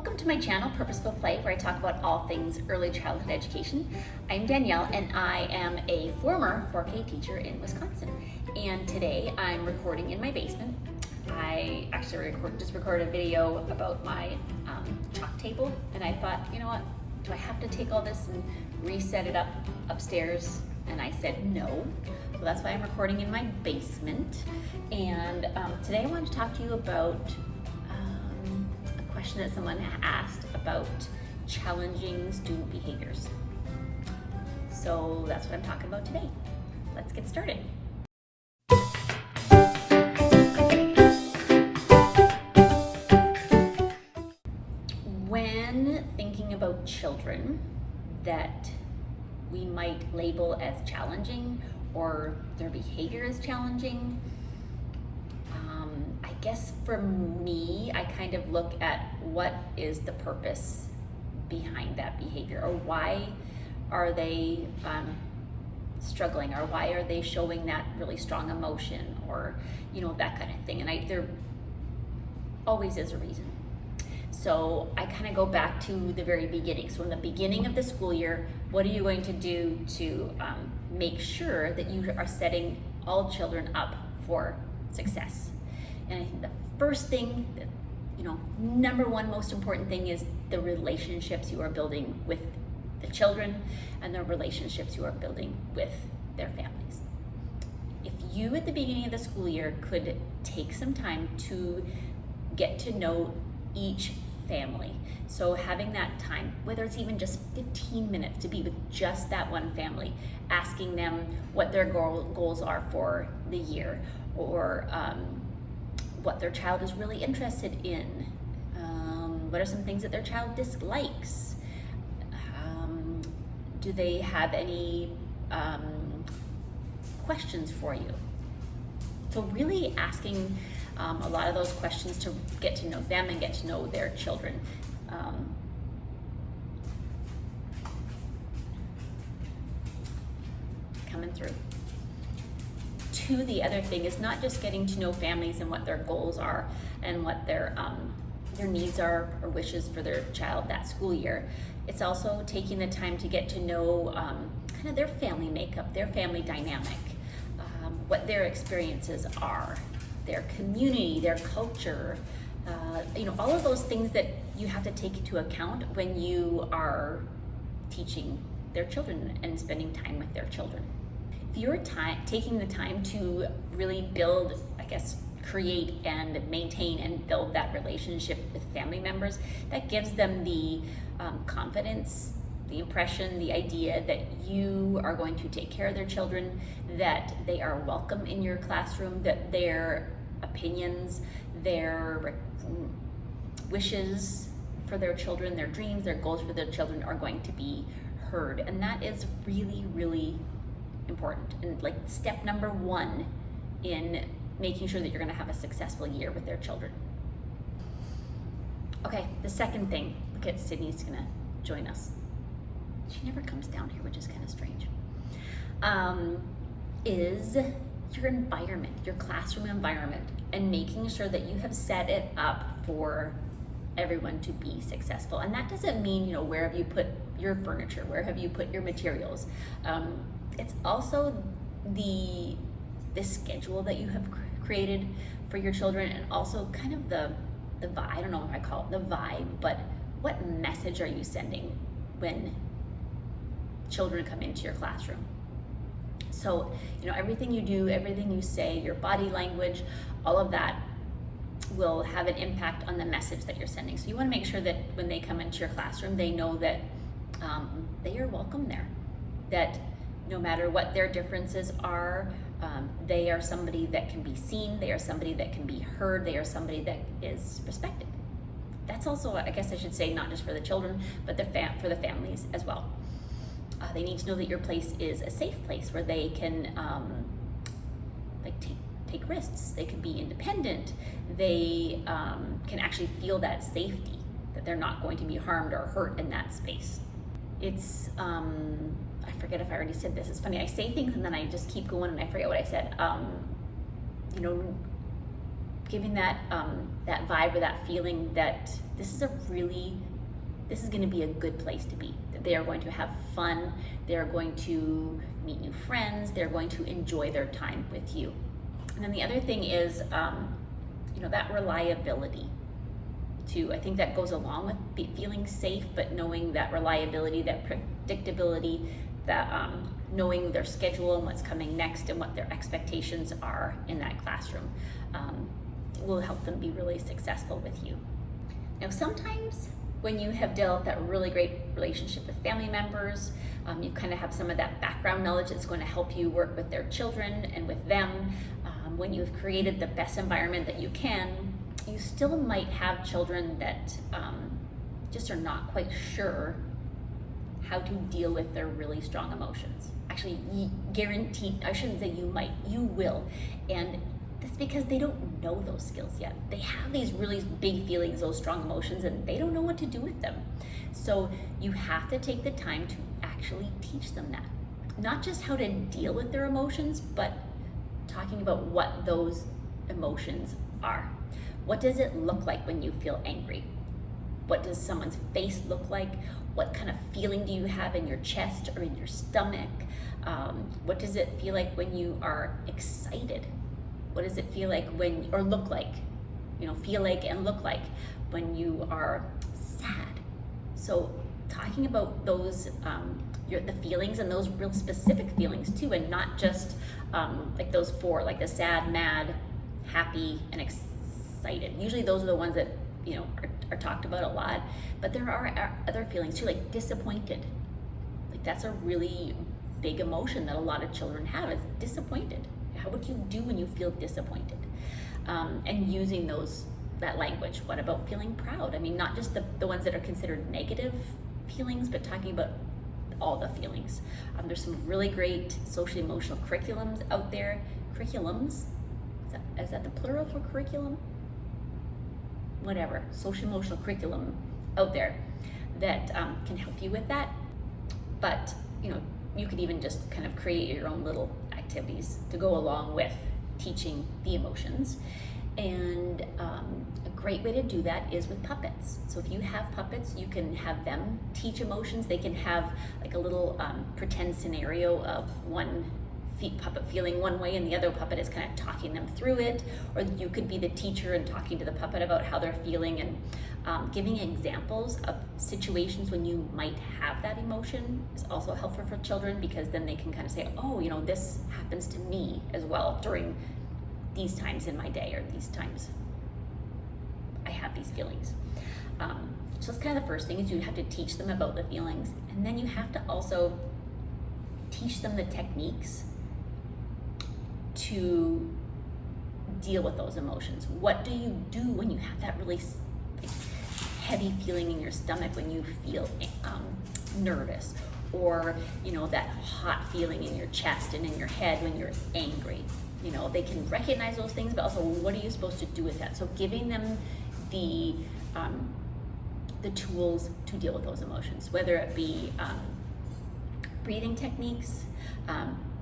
Welcome to my channel, Purposeful Play, where I talk about all things early childhood education. I'm Danielle, and I am a former 4K teacher in Wisconsin. And today I'm recording in my basement. I actually just recorded a video about my chalk table, and I thought, you know what, do I have to take all this and reset it up upstairs? And I said no. So that's why I'm recording in my basement. And today I want to talk to you about question that someone asked about challenging student behaviors. So that's what I'm talking about today. Let's get started. When thinking about children that we might label as challenging or their behavior is challenging, I guess for me, I kind of look at what is the purpose behind that behavior, or why are they struggling, or why are they showing that really strong emotion, or that kind of thing. And there always is a reason. So I kind of go back to the very beginning. So in the beginning of the school year, what are you going to do to make sure that you are setting all children up for success? And I think the first thing, number one most important thing is the relationships you are building with the children and the relationships you are building with their families. If you at the beginning of the school year could take some time to get to know each family, so having that time, whether it's even just 15 minutes to be with just that one family, asking them what their goals are for the year, or what their child is really interested in, what are some things that their child dislikes, do they have any questions for you? So really asking a lot of those questions to get to know them and get to know their children. Coming through. The other thing is not just getting to know families and what their goals are and what their needs are or wishes for their child that school year. It's also taking the time to get to know kind of their family makeup, their family dynamic, what their experiences are, their community, their culture, all of those things that you have to take into account when you are teaching their children and spending time with their children. If you're taking the time to really build, create and maintain and build that relationship with family members, that gives them the confidence, the impression, the idea that you are going to take care of their children, that they are welcome in your classroom, that their opinions, their wishes for their children, their dreams, their goals for their children are going to be heard. And that is really, really important, and step number one in making sure that you're going to have a successful year with their children. Okay, the second thing, look at Sydney's going to join us. She never comes down here, which is kind of strange, is your environment, your classroom environment, and making sure that you have set it up for everyone to be successful. And that doesn't mean, where have you put your furniture, where have you put your materials. It's also the schedule that you have created for your children, and also kind of the vibe, I don't know if I call it the vibe, but what message are you sending when children come into your classroom? So, everything you do, everything you say, your body language, all of that will have an impact on the message that you're sending. So you want to make sure that when they come into your classroom, they know that they are welcome there, that no matter what their differences are, they are somebody that can be seen, they are somebody that can be heard, they are somebody that is respected. That's also, I guess I should say, not just for the children, but for the families as well. They need to know that your place is a safe place where they can take risks, they can be independent, they can actually feel that safety, that they're not going to be harmed or hurt in that space. It's I forget if I already said this. It's funny, I say things and then I just keep going and I forget what I said. giving that that vibe or that feeling that this is going to be a good place to be. That they are going to have fun. They are going to meet new friends. They're going to enjoy their time with you. And then the other thing is, that reliability too. I think that goes along with feeling safe, but knowing that reliability, that predictability, that knowing their schedule and what's coming next and what their expectations are in that classroom will help them be really successful with you. Now, sometimes when you have developed that really great relationship with family members, you kind of have some of that background knowledge that's going to help you work with their children and with them. When you've created the best environment that you can, you still might have children that just are not quite sure how to deal with their really strong emotions. Actually, guaranteed, I shouldn't say you might, you will. And that's because they don't know those skills yet. They have these really big feelings, those strong emotions, and they don't know what to do with them. So you have to take the time to actually teach them that. Not just how to deal with their emotions, but talking about what those emotions are. What does it look like when you feel angry? What does someone's face look like? What kind of feeling do you have in your chest or in your stomach? What does it feel like when you are excited? What does it feel like or look like? Feel like and look like when you are sad. So talking about those, the feelings and those real specific feelings too, and not just like those four, like the sad, mad, happy, and excited. Usually those are the ones that are talked about a lot, but there are other feelings too, like disappointed. Like that's a really big emotion that a lot of children have, is disappointed. How would you do when you feel disappointed? And using that language. What about feeling proud? I mean, not just the ones that are considered negative feelings, but talking about all the feelings. There's some really great social emotional curriculums out there. Curriculums, is that the plural for curriculum? Whatever, social emotional curriculum out there that can help you with that. But you could even just kind of create your own little activities to go along with teaching the emotions. And a great way to do that is with puppets. So if you have puppets, you can have them teach emotions. They can have like a little pretend scenario of one puppet feeling one way and the other puppet is kind of talking them through it. Or you could be the teacher and talking to the puppet about how they're feeling, and giving examples of situations when you might have that emotion is also helpful for children, because then they can kind of say, oh, this happens to me as well during these times in my day, or these times I have these feelings. So that's kind of the first thing, is you have to teach them about the feelings, and then you have to also teach them the techniques to deal with those emotions. What do you do when you have that really heavy feeling in your stomach, when you feel nervous, or that hot feeling in your chest and in your head when you're angry? They can recognize those things, but also what are you supposed to do with that? So giving them the tools to deal with those emotions, whether it be breathing techniques.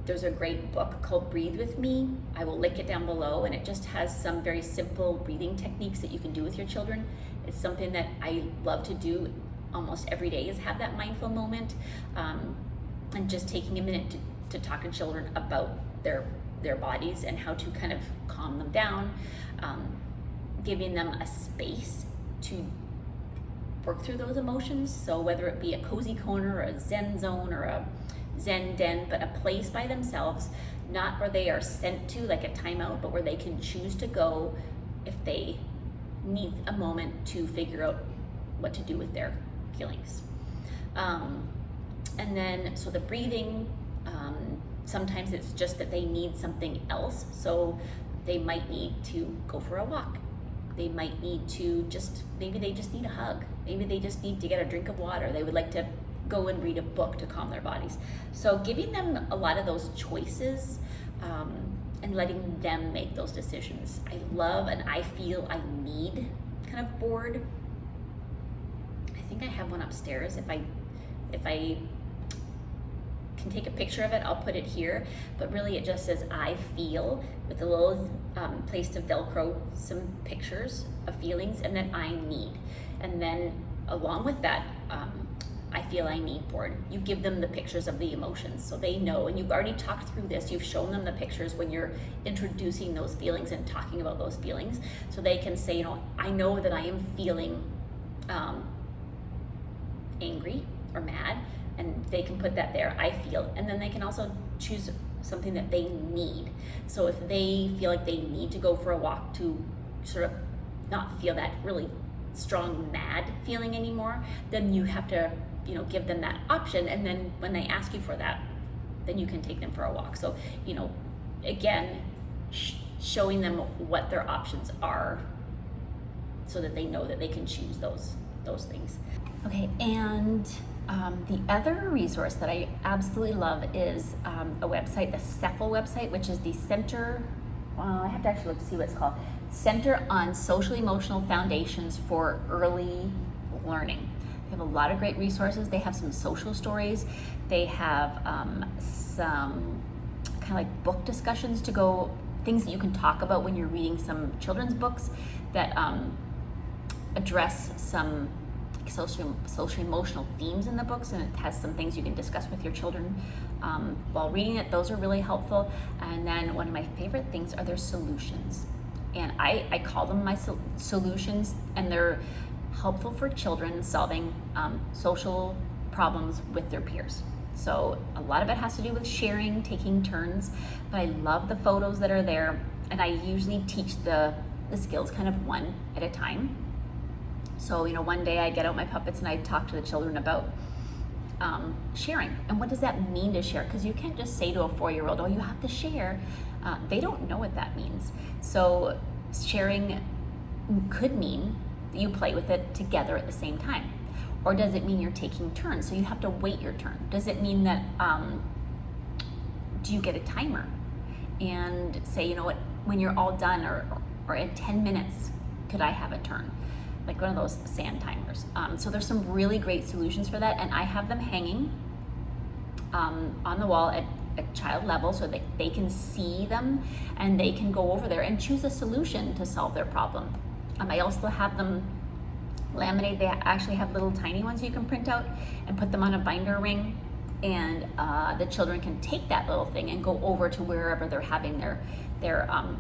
There's a great book called Breathe With Me. I will link it down below, and it just has some very simple breathing techniques that you can do with your children. It's something that I love to do almost every day, is have that mindful moment, and just taking a minute to talk to children about their bodies and how to kind of calm them down, giving them a space to work through those emotions. So whether it be a cozy corner or a Zen zone or a Zen den, but a place by themselves, not where they are sent to like a timeout, but where they can choose to go if they need a moment to figure out what to do with their feelings. And then, so the breathing, sometimes it's just that they need something else. So they might need to go for a walk. They might need to maybe they just need a hug. Maybe they just need to get a drink of water. They would like to go and read a book to calm their bodies. So giving them a lot of those choices, and letting them make those decisions. I love and I feel I need kind of board. I think I have one upstairs. If I can take a picture of it, I'll put it here, but really it just says I feel, with a little place to Velcro some pictures of feelings, and then I need. And then along with that I feel, I need board, you give them the pictures of the emotions so they know, and you've already talked through this, you've shown them the pictures when you're introducing those feelings and talking about those feelings, so they can say, you know, I know that I am feeling angry or mad, and they can put that there, I feel, and then they can also choose something that they need. So if they feel like they need to go for a walk to sort of not feel that really strong mad feeling anymore, then you have to, you know, give them that option, and then when they ask you for that, then you can take them for a walk. So, you know, again, showing them what their options are so that they know that they can choose those things. Okay, and the other resource that I absolutely love is a website, the CEFL website, which is the Center, I have to actually look to see what it's called, Center on Social Emotional Foundations for Early Learning. They have a lot of great resources. They have some social stories. They have some kind of like book discussions to go, things that you can talk about when you're reading some children's books that address some social emotional themes in the books, and it has some things you can discuss with your children while reading it. Those are really helpful. And then one of my favorite things are their solutions, and I call them my solutions, and they're helpful for children solving social problems with their peers. So a lot of it has to do with sharing, taking turns, but I love the photos that are there, and I usually teach the skills kind of one at a time. So, you know, one day I get out my puppets and I talk to the children about sharing. And what does that mean to share? Because you can't just say to a 4-year-old, oh, you have to share. They don't know what that means. So sharing could mean that you play with it together at the same time. Or does it mean you're taking turns? So you have to wait your turn. Does it mean that, do you get a timer? And say, you know what, when you're all done, or in 10 minutes, could I have a turn? Like one of those sand timers. So there's some really great solutions for that, and I have them hanging on the wall at child level so that they can see them and they can go over there and choose a solution to solve their problem. I also have them laminate. They actually have little tiny ones you can print out and put them on a binder ring, and the children can take that little thing and go over to wherever they're having their I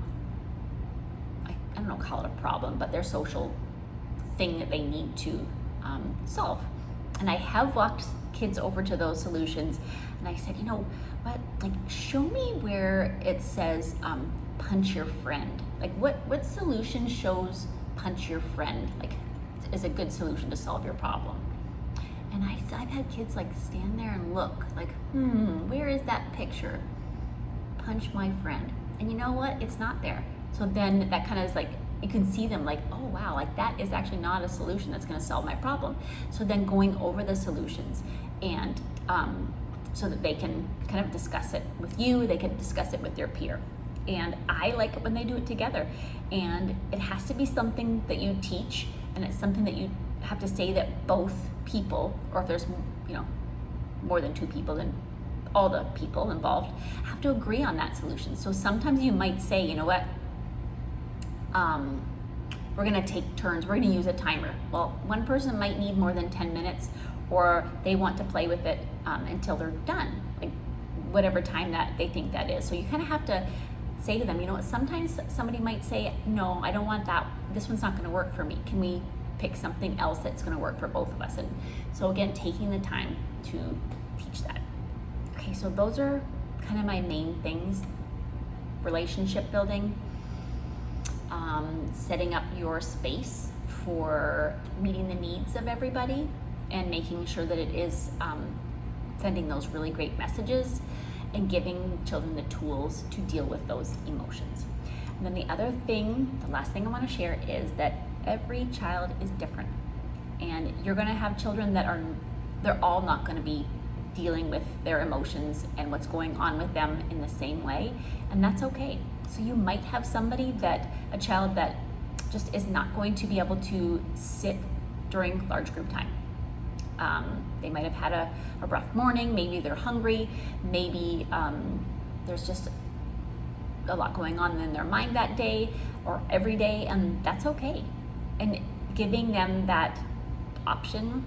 don't know, call it a problem, but their social thing that they need to solve. And I have walked kids over to those solutions, and I said, you know what, like, show me where it says punch your friend. Like what solution shows punch your friend, like, is a good solution to solve your problem? And I've had kids like stand there and look like, where is that picture? Punch my friend. And you know what, it's not there. So then that kind of is like, you can see them like, oh wow, like that is actually not a solution that's going to solve my problem. So then going over the solutions, and so that they can kind of discuss it with you, they can discuss it with their peer. And I like it when they do it together. And it has to be something that you teach, and it's something that you have to say that both people, or if there's, you know, more than 2 people, then all the people involved have to agree on that solution. So sometimes you might say, you know what, we're gonna take turns, we're gonna use a timer. Well, one person might need more than 10 minutes, or they want to play with it until they're done, like whatever time that they think that is. So you kind of have to say to them, you know what, sometimes somebody might say, no, I don't want that, this one's not gonna work for me. Can we pick something else that's gonna work for both of us? And so again, taking the time to teach that. Okay, so those are kind of my main things: relationship building, setting up your space for meeting the needs of everybody, and making sure that it is sending those really great messages and giving children the tools to deal with those emotions. And then the other thing, the last thing I want to share, is that every child is different, and you're going to have children that they're all not going to be dealing with their emotions and what's going on with them in the same way, and that's okay. So you might have a child that just is not going to be able to sit during large group time. They might have had a rough morning, maybe they're hungry, maybe there's just a lot going on in their mind that day or every day, and that's okay. And giving them that option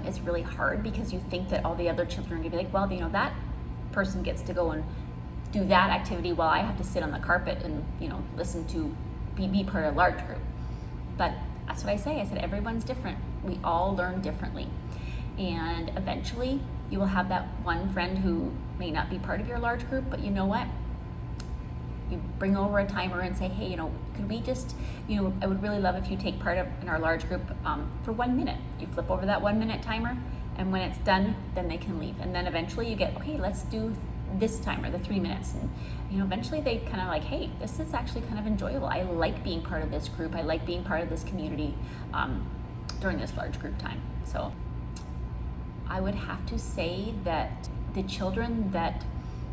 is really hard, because you think that all the other children are gonna be like, well, that person gets to go and do that activity while I have to sit on the carpet and listen to be part of a large group. But that's what I say. I said everyone's different. We all learn differently, and eventually you will have that one friend who may not be part of your large group, but you know what? You bring over a timer and say, hey, could we just, I would really love if you take part in our large group for 1 minute. You flip over that 1 minute timer, and when it's done, then they can leave. And then eventually you get, okay, let's do this timer, the 3 minutes. And eventually they kind of like, hey, this is actually kind of enjoyable. I like being part of this group. I like being part of this community during this large group time. So I would have to say that the children that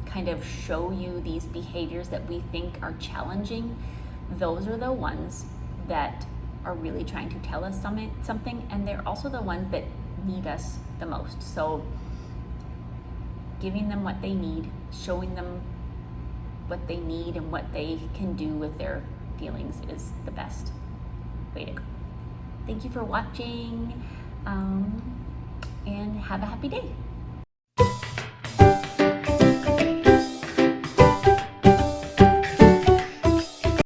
kind of show you these behaviors that we think are challenging, those are the ones that are really trying to tell us something, and they're also the ones that need us the most. So giving them what they need, showing them what they need and what they can do with their feelings is the best way to go. Thank you for watching, and have a happy day.